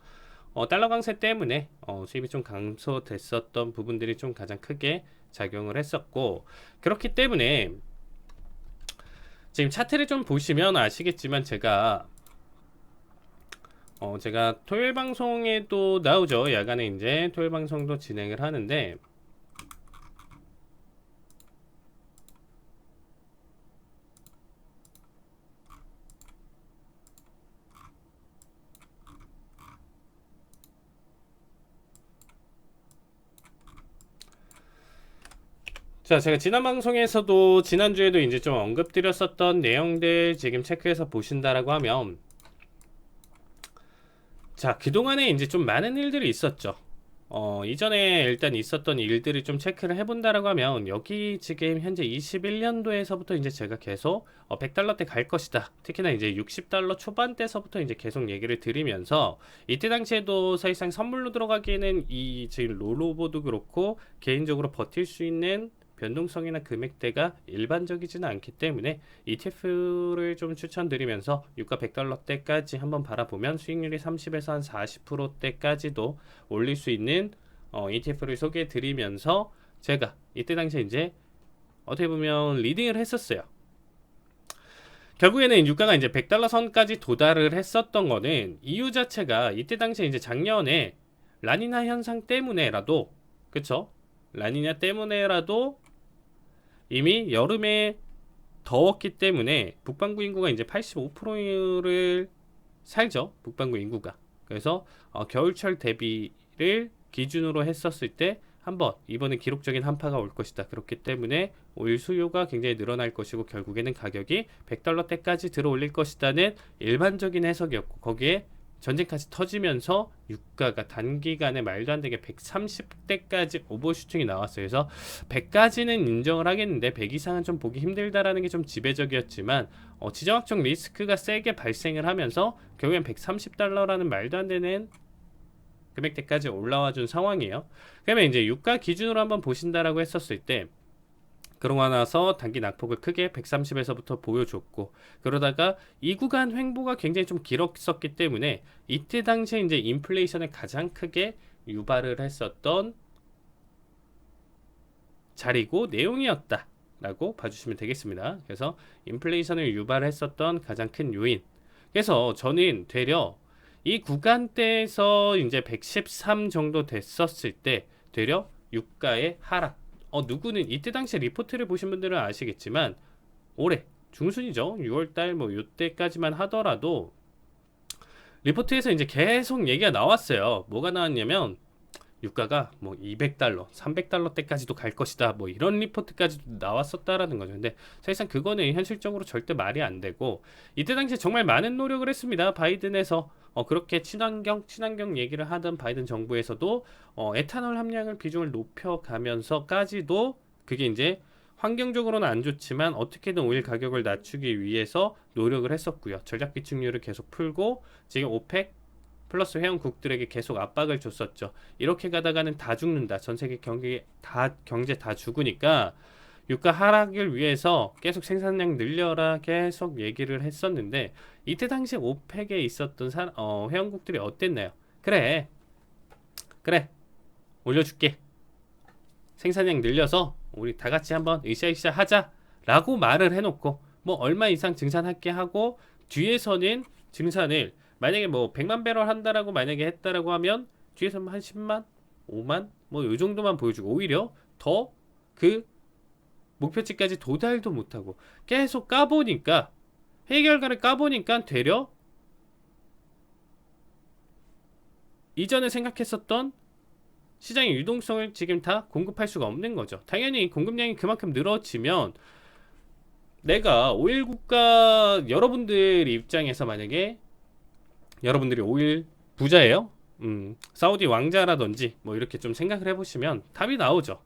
달러 강세 때문에 수입이 좀 감소됐었던 부분들이 좀 가장 크게 작용을 했었고, 그렇기 때문에 지금 차트를 좀 보시면 아시겠지만 제가 토요일 방송에도 나오죠. 야간에 이제 토요일 방송도 진행을 하는데, 자, 제가 지난 방송에서도 지난주에도 이제 좀 언급드렸었던 내용들 지금 체크해서 보신다라고 하면, 자, 그동안에 이제 좀 많은 일들이 있었죠. 이전에 일단 있었던 일들을 좀 체크를 해본다라고 하면, 여기 지금 현재 21년도에서부터 이제 제가 계속 100달러대 갈 것이다. 특히나 이제 60달러 초반대서부터 이제 계속 얘기를 드리면서, 이때 당시에도 사실상 선물로 들어가기에는 이 지금 롤오버도 그렇고 개인적으로 버틸 수 있는 변동성이나 금액대가 일반적이지는 않기 때문에 ETF를 좀 추천드리면서 유가 100달러대까지 한번 바라보면 수익률이 30에서 한 40%대까지도 올릴 수 있는 ETF를 소개해 드리면서, 제가 이때 당시에 이제 어떻게 보면 리딩을 했었어요. 결국에는 유가가 이제 100달러 선까지 도달을 했었던 거는 이유 자체가 이때 당시에 이제 작년에 라니나 현상 때문에라도, 그쵸? 라니냐 때문에라도 이미 여름에 더웠기 때문에 북반구 인구가 이제 85%를 살죠. 북반구 인구가. 그래서 겨울철 대비를 기준으로 했었을 때 한번 이번에 기록적인 한파가 올 것이다. 그렇기 때문에 오일 수요가 굉장히 늘어날 것이고 결국에는 가격이 100달러대까지 들어 올릴 것이다는 일반적인 해석이었고, 거기에 전쟁까지 터지면서 유가가 단기간에 말도 안 되게 130대까지 오버슈팅이 나왔어요. 그래서 100까지는 인정을 하겠는데 100 이상은 좀 보기 힘들다라는 게 좀 지배적이었지만, 지정학적 리스크가 세게 발생을 하면서 결국엔 130달러라는 말도 안 되는 금액대까지 올라와 준 상황이에요. 그러면 이제 유가 기준으로 한번 보신다라고 했었을 때, 그러고 나서 단기 낙폭을 크게 130에서부터 보여줬고, 그러다가 이 구간 횡보가 굉장히 좀 길었었기 때문에 이때 당시에 이제 인플레이션을 가장 크게 유발을 했었던 자리고 내용이었다 라고 봐주시면 되겠습니다. 그래서 인플레이션을 유발했었던 가장 큰 요인, 그래서 저는 되려 이 구간대에서 이제 113 정도 됐었을 때 되려 유가의 하락, 누구는 이때 당시 리포트를 보신 분들은 아시겠지만 올해 중순이죠. 6월달 뭐 요때까지만 하더라도 리포트에서 이제 계속 얘기가 나왔어요. 뭐가 나왔냐면 유가가 뭐 200달러, 300달러대까지도 갈 것이다. 뭐 이런 리포트까지도 나왔었다라는 거죠. 근데 사실상 그거는 현실적으로 절대 말이 안 되고, 이때 당시에 정말 많은 노력을 했습니다. 바이든에서 그렇게 친환경 얘기를 하던 바이든 정부에서도 에탄올 함량을 비중을 높여가면서까지도 그게 이제 환경적으로는 안 좋지만 어떻게든 오일 가격을 낮추기 위해서 노력을 했었고요. 전략 비축률을 계속 풀고 지금 오펙 플러스 회원국들에게 계속 압박을 줬었죠. 이렇게 가다가는 다 죽는다. 전 세계 경제 다 죽으니까 유가 하락을 위해서 계속 생산량 늘려라 계속 얘기를 했었는데, 이때 당시 오펙에 있었던 회원국들이 어땠나요? 그래 올려줄게, 생산량 늘려서 우리 다 같이 한번 으쌰으쌰 하자 라고 말을 해놓고 뭐 얼마 이상 증산할게 하고, 뒤에서는 증산을 만약에 뭐 100만 배럴 한다라고 만약에 했다라고 하면 뒤에서 한 10만 5만 뭐 요 정도만 보여주고, 오히려 더 그 목표치까지 도달도 못하고 계속 까보니까, 해결가를 까보니까 되려 이전에 생각했었던 시장의 유동성을 지금 다 공급할 수가 없는 거죠. 당연히 공급량이 그만큼 늘어지면 내가 오일 국가 여러분들 입장에서 만약에 여러분들이 오일 부자예요. 사우디 왕자라든지 뭐 이렇게 좀 생각을 해보시면 답이 나오죠.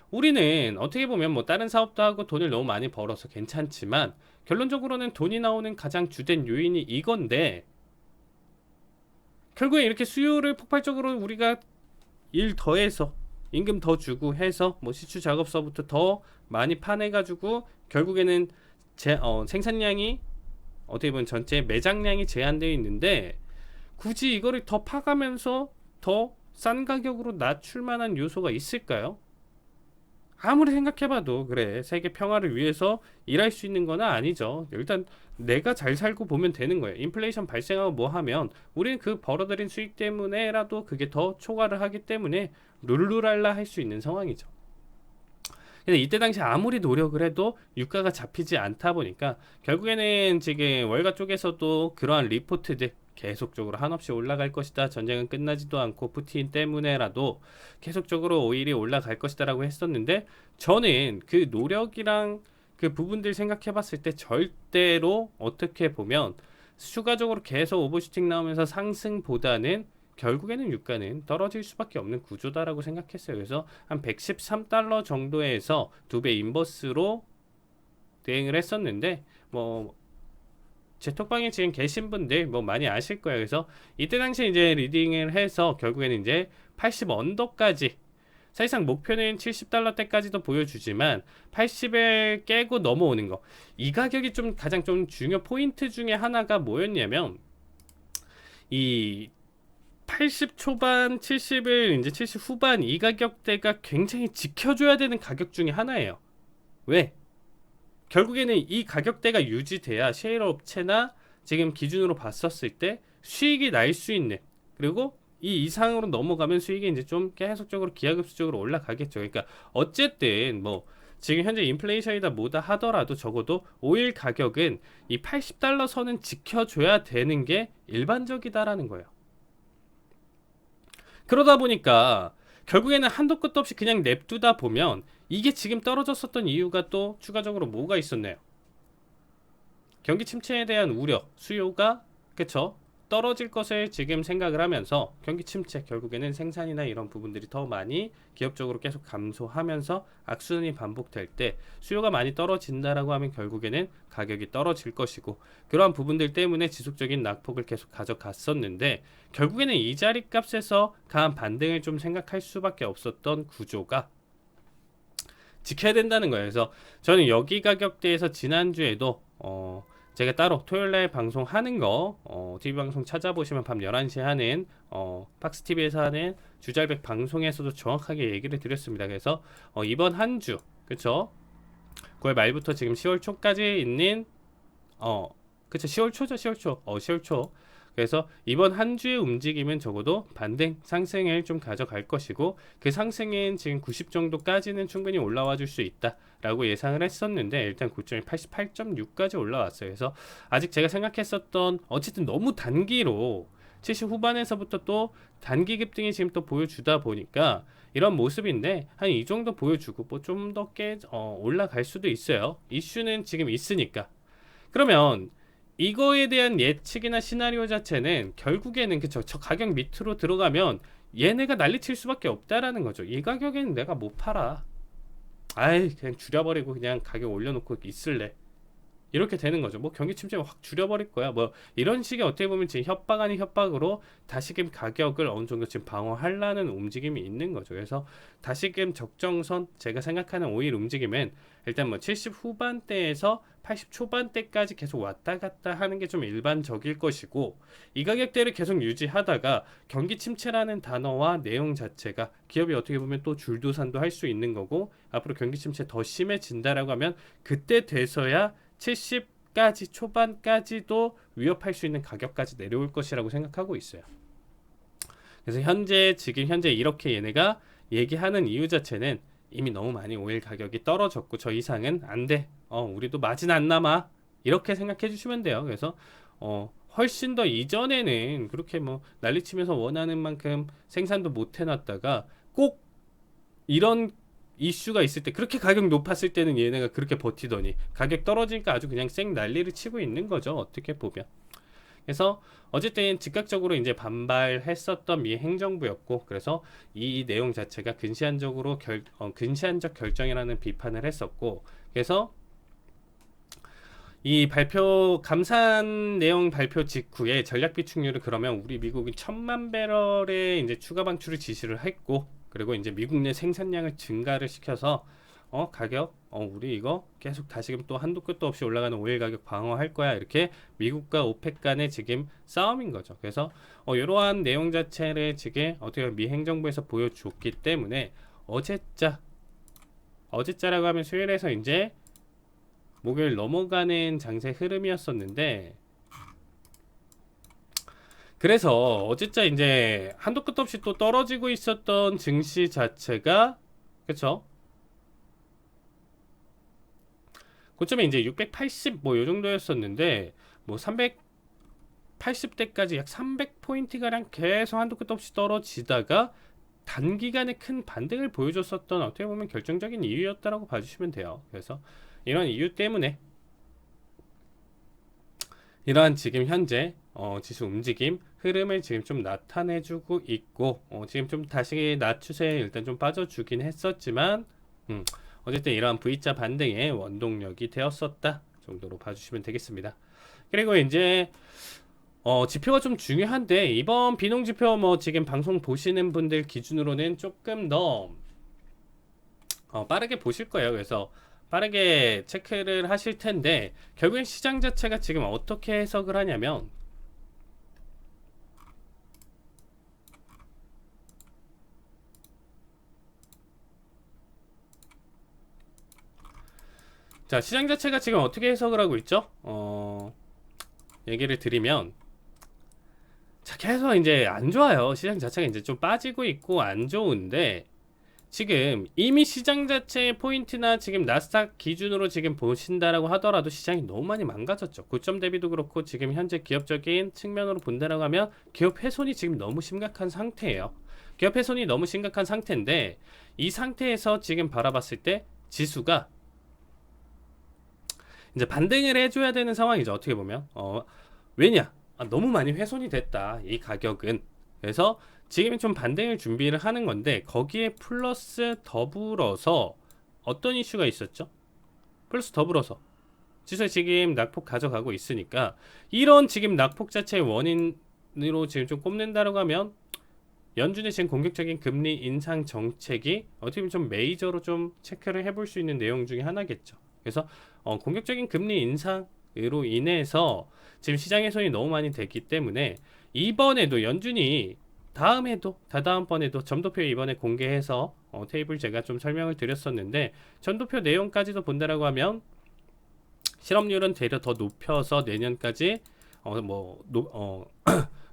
우리는 어떻게 보면 뭐 다른 사업도 하고 돈을 너무 많이 벌어서 괜찮지만 결론적으로는 돈이 나오는 가장 주된 요인이 이건데 결국에 이렇게 수요를 폭발적으로 우리가 일 더해서 임금 더 주고 해서 뭐 시추 작업서부터 더 많이 파내가지고 결국에는 생산량이 어떻게 보면 전체 매장량이 제한되어 있는데 굳이 이거를 더 파가면서 더 싼 가격으로 낮출 만한 요소가 있을까요? 아무리 생각해봐도 그래 세계 평화를 위해서 일할 수 있는 건 아니죠. 일단 내가 잘 살고 보면 되는 거예요. 인플레이션 발생하고 뭐 하면 우리는 그 벌어들인 수익 때문에라도 그게 더 초과를 하기 때문에 룰루랄라 할 수 있는 상황이죠. 근데 이때 당시 아무리 노력을 해도 유가가 잡히지 않다 보니까 결국에는 지금 월가 쪽에서도 그러한 리포트들 계속적으로 한없이 올라갈 것이다. 전쟁은 끝나지도 않고 푸틴 때문에라도 계속적으로 오일이 올라갈 것이다 라고 했었는데 저는 그 노력이랑 그 부분들 생각해 봤을 때 절대로 어떻게 보면 추가적으로 계속 오버슈팅 나오면서 상승보다는 결국에는 유가는 떨어질 수밖에 없는 구조다라고 생각했어요. 그래서 한 113달러 정도에서 2배 인버스로 대응을 했었는데 뭐 제 톡방에 지금 계신 분들 뭐 많이 아실 거예요. 그래서 이때 당시 이제 리딩을 해서 결국에는 이제 80 언더까지 사실상 목표는 70달러대까지도 보여주지만 80을 깨고 넘어오는 거 이 가격이 좀 가장 좀 중요 포인트 중에 하나가 뭐였냐면 이 80 초반 70을 이제 70 후반 이 가격대가 굉장히 지켜줘야 되는 가격 중에 하나예요. 왜? 결국에는 이 가격대가 유지돼야 셰일 업체나 지금 기준으로 봤었을 때 수익이 날 수 있는 그리고 이 이상으로 넘어가면 수익이 이제 좀 계속적으로 기하급수적으로 올라가겠죠. 그러니까 어쨌든 뭐 지금 현재 인플레이션이다 뭐다 하더라도 적어도 오일 가격은 이 80달러 선은 지켜줘야 되는 게 일반적이다라는 거예요. 그러다 보니까 결국에는 한도 끝도 없이 그냥 냅두다 보면 이게 지금 떨어졌었던 이유가 또 추가적으로 뭐가 있었나요? 경기 침체에 대한 우려, 수요가 그쵸? 떨어질 것을 지금 생각을 하면서 경기 침체 결국에는 생산이나 이런 부분들이 더 많이 기업적으로 계속 감소하면서 악순환이 반복될 때 수요가 많이 떨어진다라고 하면 결국에는 가격이 떨어질 것이고 그러한 부분들 때문에 지속적인 낙폭을 계속 가져갔었는데 결국에는 이 자리 값에서 강한 반등을 좀 생각할 수밖에 없었던 구조가 지켜야 된다는 거예요. 그래서 저는 여기 가격대에서 지난주에도 제가 따로 토요일날 방송하는 거 TV 방송 찾아보시면 밤 11시에 하는 팍스TV에서 하는 주잘백 방송에서도 정확하게 얘기를 드렸습니다. 그래서 이번 한 주 그쵸 9월 말부터 지금 10월 초까지 있는 그쵸 10월 초죠 10월 초 10월 초 그래서 이번 한 주의 움직임은 적어도 반등 상승을 좀 가져갈 것이고 그 상승은 지금 90 정도까지는 충분히 올라와 줄 수 있다 라고 예상을 했었는데 일단 고점이 88.6까지 올라왔어요. 그래서 아직 제가 생각했었던 어쨌든 너무 단기로 70 후반에서부터 또 단기 급등이 지금 또 보여주다 보니까 이런 모습인데 한 이 정도 보여주고 뭐 좀 더 올라갈 수도 있어요. 이슈는 지금 있으니까. 그러면 이거에 대한 예측이나 시나리오 자체는 결국에는 그쵸 저 가격 밑으로 들어가면 얘네가 난리칠 수밖에 없다라는 거죠. 이 가격에는 내가 못 팔아. 아이 그냥 줄여버리고 그냥 가격 올려놓고 있을래. 이렇게 되는 거죠. 뭐 경기 침체면 확 줄여버릴 거야. 뭐 이런 식의 어떻게 보면 지금 협박 아닌 협박으로 다시금 가격을 어느 정도 지금 방어하려는 움직임이 있는 거죠. 그래서 다시금 적정선 제가 생각하는 오일 움직임은 일단 뭐 70 후반대에서 80 초반대까지 계속 왔다 갔다 하는 게 좀 일반적일 것이고 이 가격대를 계속 유지하다가 경기 침체라는 단어와 내용 자체가 기업이 어떻게 보면 또 줄도산도 할 수 있는 거고 앞으로 경기 침체 더 심해진다라고 하면 그때 돼서야 70까지 초반까지도 위협할 수 있는 가격까지 내려올 것이라고 생각하고 있어요. 그래서 지금 현재 이렇게 얘네가 얘기하는 이유 자체는 이미 너무 많이 오일 가격이 떨어졌고 저 이상은 안 돼. 우리도 마진 안 남아. 이렇게 생각해 주시면 돼요. 그래서 훨씬 더 이전에는 그렇게 뭐 난리치면서 원하는 만큼 생산도 못 해놨다가 꼭 이런 이슈가 있을 때, 그렇게 가격 높았을 때는 얘네가 그렇게 버티더니 가격 떨어지니까 아주 그냥 쌩 난리를 치고 있는 거죠, 어떻게 보면. 그래서 어쨌든 즉각적으로 이제 반발했었던 미 행정부였고, 그래서 이 내용 자체가 근시안적 결정이라는 비판을 했었고, 그래서 이 발표 감산 내용 발표 직후에 전략 비축률을, 그러면 우리 미국이 1,000만 배럴의 이제 추가 방출을 지시를 했고, 그리고 이제 미국 내 생산량을 증가를 시켜서 가격 우리 이거 계속 다시금 또 한도 끝도 없이 올라가는 오일 가격 방어할 거야, 이렇게 미국과 오펙 간의 지금 싸움인 거죠. 그래서 이러한 내용 자체를 지금 어떻게 미 행정부에서 보여줬기 때문에 어제자라고 하면 수요일에서 이제 목요일 넘어가는 장세 흐름이었었는데, 그래서 어제자 이제 한도 끝도 없이 또 떨어지고 있었던 증시 자체가, 그쵸, 고점에 이제 680 뭐 요 정도였었는데, 뭐 380대까지 약 300포인트 가량 계속 한도 끝도 없이 떨어지다가 단기간에 큰 반등을 보여줬었던, 어떻게 보면 결정적인 이유였다라고 봐주시면 돼요. 그래서 이런 이유 때문에 이러한 지금 현재 지수 움직임 흐름을 지금 좀 나타내주고 있고, 지금 좀 다시 낮추세에 일단 좀 빠져주긴 했었지만, 어쨌든 이러한 V자 반등의 원동력이 되었었다 정도로 봐주시면 되겠습니다. 그리고 이제 지표가 좀 중요한데, 이번 비농 지표 뭐 지금 방송 보시는 분들 기준으로는 조금 더 빠르게 보실 거예요. 그래서 빠르게 체크를 하실 텐데, 결국엔 시장 자체가 지금 어떻게 해석을 하냐면, 자, 시장 자체가 지금 어떻게 해석을 하고 있죠? 얘기를 드리면, 자, 계속 이제 안 좋아요. 시장 자체가 이제 좀 빠지고 있고 안 좋은데, 지금 이미 시장 자체의 포인트나 지금 나스닥 기준으로 지금 보신다라고 하더라도 시장이 너무 많이 망가졌죠. 고점 대비도 그렇고, 지금 현재 기업적인 측면으로 본다라고 하면 기업 훼손이 지금 너무 심각한 상태예요. 기업 훼손이 너무 심각한 상태인데, 이 상태에서 지금 바라봤을 때 지수가 이제 반등을 해줘야 되는 상황이죠, 어떻게 보면. 왜냐? 너무 많이 훼손이 됐다, 이 가격은. 그래서 지금 좀 반등을 준비를 하는 건데, 거기에 플러스 더불어서 어떤 이슈가 있었죠? 플러스 더불어서 지수 지금 낙폭 가져가고 있으니까, 이런 지금 낙폭 자체의 원인으로 지금 좀 꼽는다라고 하면, 연준의 지금 공격적인 금리 인상 정책이 어떻게 보면 좀 메이저로 좀 체크를 해볼 수 있는 내용 중에 하나겠죠. 그래서 공격적인 금리 인상으로 인해서 지금 시장 훼손이 너무 많이 됐기 때문에, 이번에도 연준이 다음에도 다다음번에도 점도표 이번에 공개해서 테이블 제가 좀 설명을 드렸었는데, 점도표 내용까지도 본다라고 하면 실업률은 되려 더 높여서 내년까지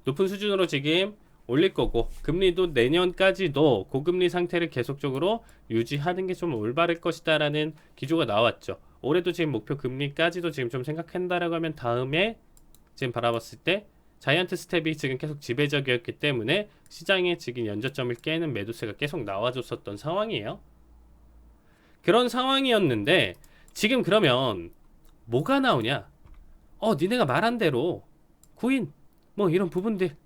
높은 수준으로 지금 올릴 거고, 금리도 내년까지도 고금리 상태를 계속적으로 유지하는 게 좀 올바를 것이다 라는 기조가 나왔죠. 올해도 지금 목표 금리까지도 지금 좀 생각한다라고 하면, 다음에 지금 바라봤을 때 자이언트 스텝이 지금 계속 지배적이었기 때문에 시장에 지금 연저점을 깨는 매도세가 계속 나와줬었던 상황이에요. 그런 상황이었는데, 지금 그러면 뭐가 나오냐? 니네가 말한 대로 구인 뭐 이런 부분들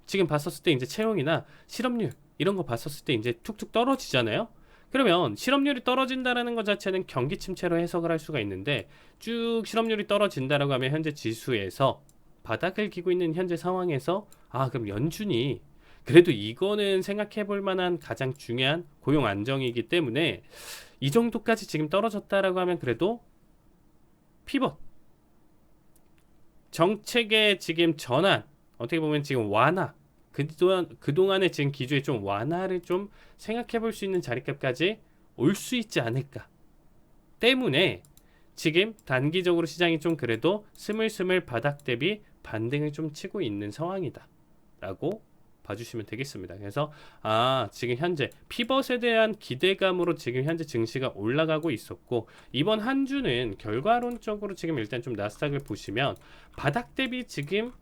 지금 봤었을 때 이제 채용이나 실업률 이런 거 봤었을 때 이제 툭툭 떨어지잖아요. 그러면 실업률이 떨어진다라는 것 자체는 경기 침체로 해석을 할 수가 있는데, 쭉 실업률이 떨어진다라고 하면 현재 지수에서 바닥을 기고 있는 현재 상황에서, 그럼 연준이 그래도 이거는 생각해 볼 만한 가장 중요한 고용 안정이기 때문에, 이 정도까지 지금 떨어졌다라고 하면 그래도 피벗 정책의 지금 전환, 어떻게 보면 지금 완화, 그동안의 지금 기조의 좀 완화를 좀 생각해 볼 수 있는 자리값까지 올 수 있지 않을까 때문에, 지금 단기적으로 시장이 좀 그래도 스물스물 바닥 대비 반등을 좀 치고 있는 상황이다 라고 봐주시면 되겠습니다. 그래서 지금 현재 피벗에 대한 기대감으로 지금 현재 증시가 올라가고 있었고, 이번 한 주는 결과론적으로 지금 일단 좀 나스닥을 보시면 바닥 대비 지금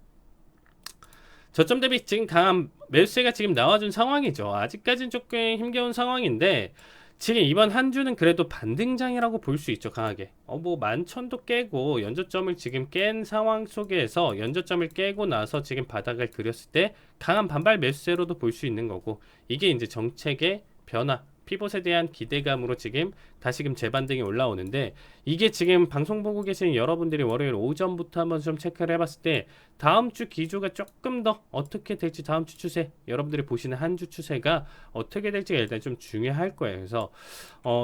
저점 대비 지금 강한 매수세가 지금 나와준 상황이죠. 아직까지는 조금 힘겨운 상황인데, 지금 이번 한 주는 그래도 반등장이라고 볼 수 있죠, 강하게. 뭐 11,000도 깨고 연저점을 지금 깬 상황 속에서 연저점을 깨고 나서 지금 바닥을 그렸을 때 강한 반발 매수세로도 볼 수 있는 거고, 이게 이제 정책의 변화, 피봇에 대한 기대감으로 지금 다시금 재반등이 올라오는데, 이게 지금 방송 보고 계신 여러분들이 월요일 오전부터 한번 좀 체크를 해봤을 때 다음 주 기조가 조금 더 어떻게 될지, 다음 주 추세, 여러분들이 보시는 한 주 추세가 어떻게 될지가 일단 좀 중요할 거예요. 그래서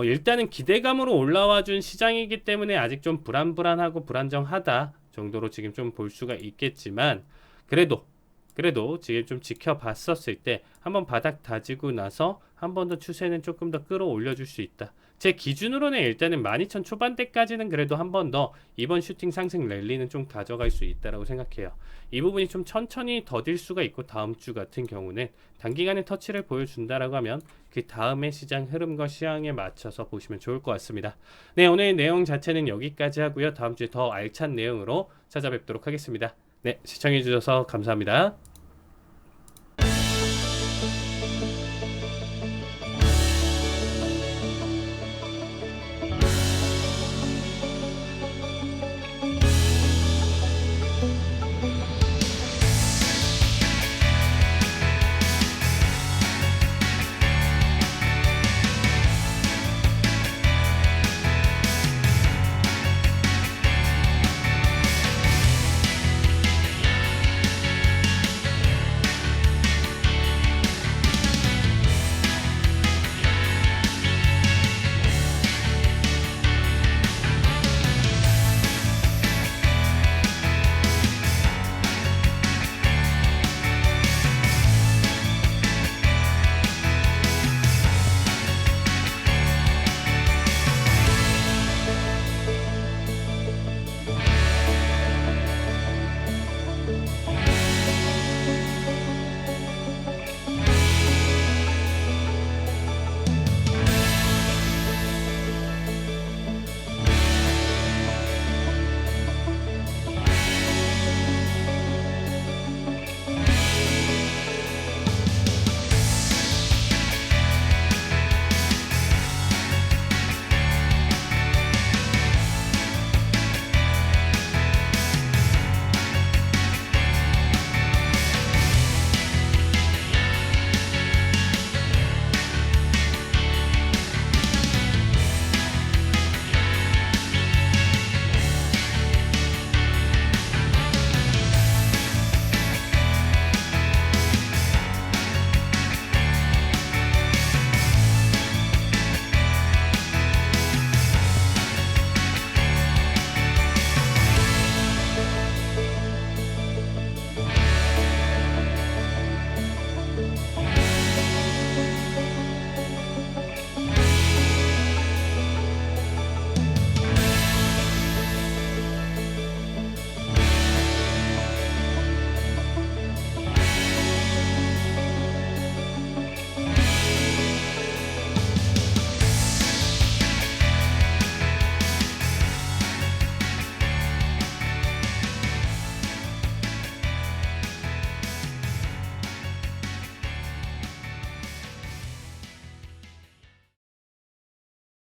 일단은 기대감으로 올라와 준 시장이기 때문에 아직 좀 불안불안하고 불안정하다 정도로 지금 좀 볼 수가 있겠지만, 그래도 지금 좀 지켜봤었을 때 한번 바닥 다지고 나서 한 번 더 추세는 조금 더 끌어올려 줄 수 있다. 제 기준으로는 일단은 12,000 초반대까지는 그래도 한 번 더 이번 슈팅 상승 랠리는 좀 가져갈 수 있다라고 생각해요. 이 부분이 좀 천천히 더딜 수가 있고, 다음 주 같은 경우는 단기간에 터치를 보여준다라고 하면 그 다음의 시장 흐름과 시황에 맞춰서 보시면 좋을 것 같습니다. 네, 오늘 내용 자체는 여기까지 하고요. 다음 주에 더 알찬 내용으로 찾아뵙도록 하겠습니다. 네, 시청해주셔서 감사합니다.